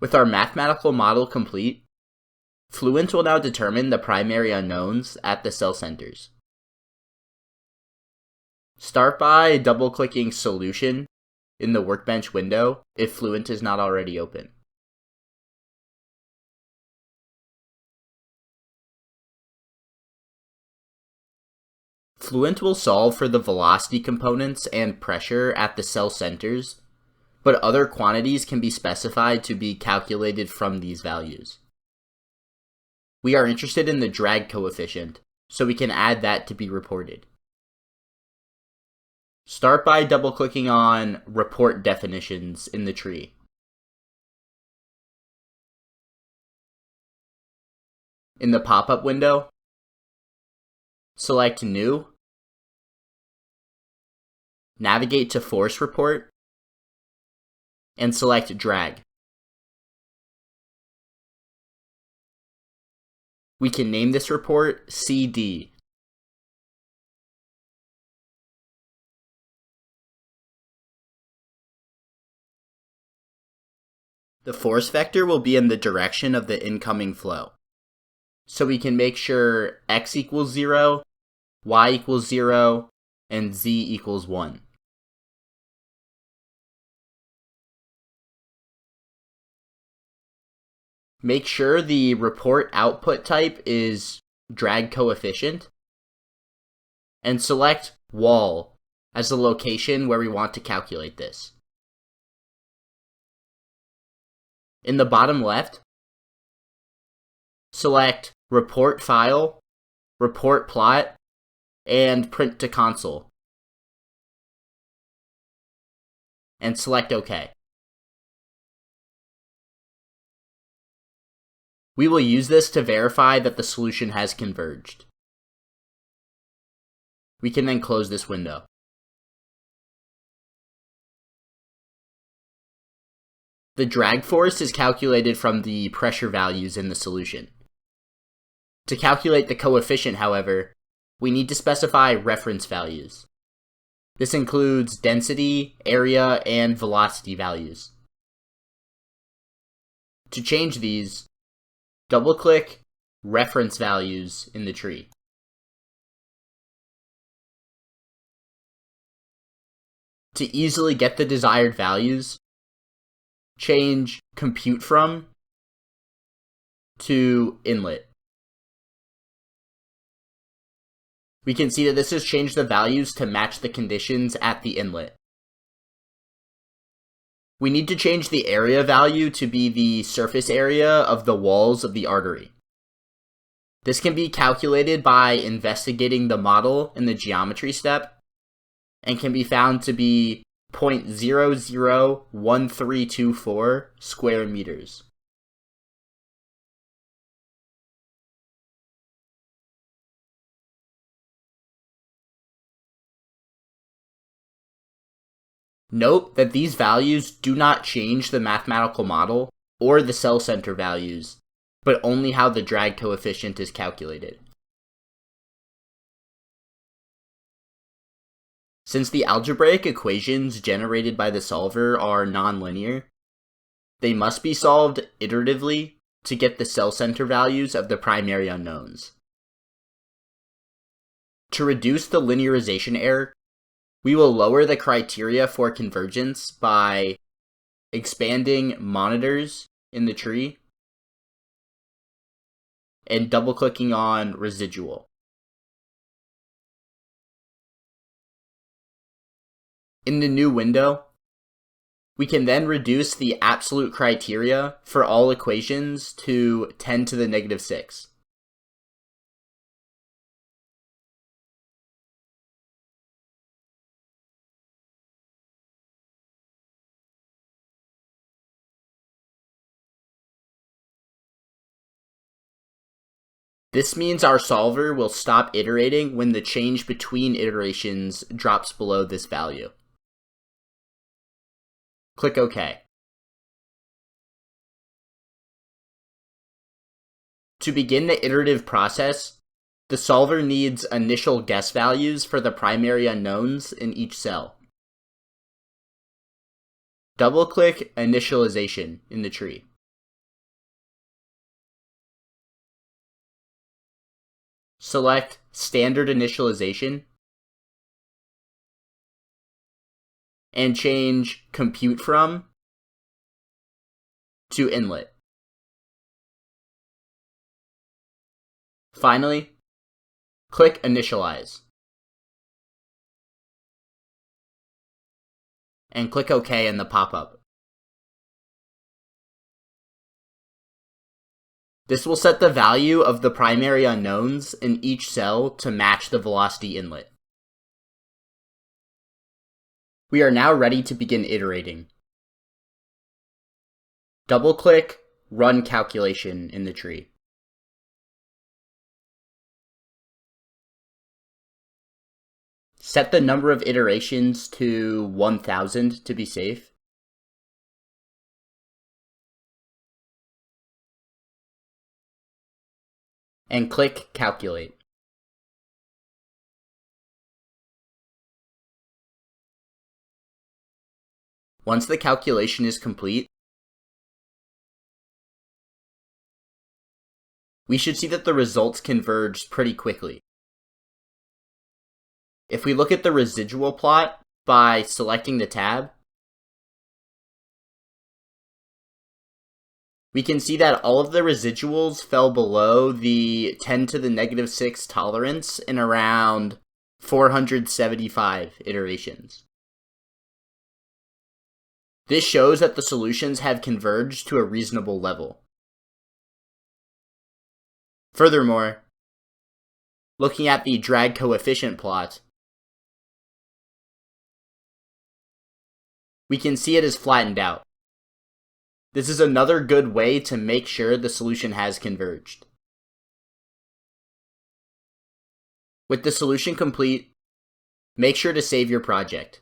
With our mathematical model complete, Fluent will now determine the primary unknowns at the cell centers. Start by double-clicking Solution in the Workbench window if Fluent is not already open. Fluent will solve for the velocity components and pressure at the cell centers, but other quantities can be specified to be calculated from these values. We are interested in the drag coefficient, so we can add that to be reported. Start by double-clicking on Report Definitions in the tree. In the pop-up window, select New, navigate to Force Report, and select Drag. We can name this report CD. The force vector will be in the direction of the incoming flow. So we can make sure x equals 0, y equals 0, and z equals 1. Make sure the report output type is drag coefficient, and select wall as the location where we want to calculate this. In the bottom left, select Report File, Report Plot, and Print to Console, and select OK. We will use this to verify that the solution has converged. We can then close this window. The drag force is calculated from the pressure values in the solution. To calculate the coefficient, however, we need to specify reference values. This includes density, area, and velocity values. To change these, double-click Reference Values in the tree. To easily get the desired values, change Compute From to Inlet. We can see that this has changed the values to match the conditions at the inlet. We need to change the area value to be the surface area of the walls of the artery. This can be calculated by investigating the model in the geometry step, and can be found to be 0.001324 square meters. Note that these values do not change the mathematical model or the cell center values, but only how the drag coefficient is calculated. Since the algebraic equations generated by the solver are nonlinear, they must be solved iteratively to get the cell center values of the primary unknowns. To reduce the linearization error, we will lower the criteria for convergence by expanding monitors in the tree and double-clicking on residual. In the new window, we can then reduce the absolute criteria for all equations to 10 to the negative 6. This means our solver will stop iterating when the change between iterations drops below this value. Click OK. To begin the iterative process, the solver needs initial guess values for the primary unknowns in each cell. Double-click Initialization in the tree. select Standard Initialization, and change Compute From to Inlet. Finally, click Initialize, and click OK in the pop-up. This will set the value of the primary unknowns in each cell to match the velocity inlet. We are now ready to begin iterating. Double-click Run Calculation in the tree. Set the number of iterations to 1000 to be safe. And click Calculate. Once the calculation is complete, we should see that the results converge pretty quickly. If we look at the residual plot by selecting the tab, we can see that all of the residuals fell below the 10 to the negative 6 tolerance in around 475 iterations. This shows that the solutions have converged to a reasonable level. Furthermore, looking at the drag coefficient plot, we can see it is flattened out. This is another good way to make sure the solution has converged. With the solution complete, make sure to save your project.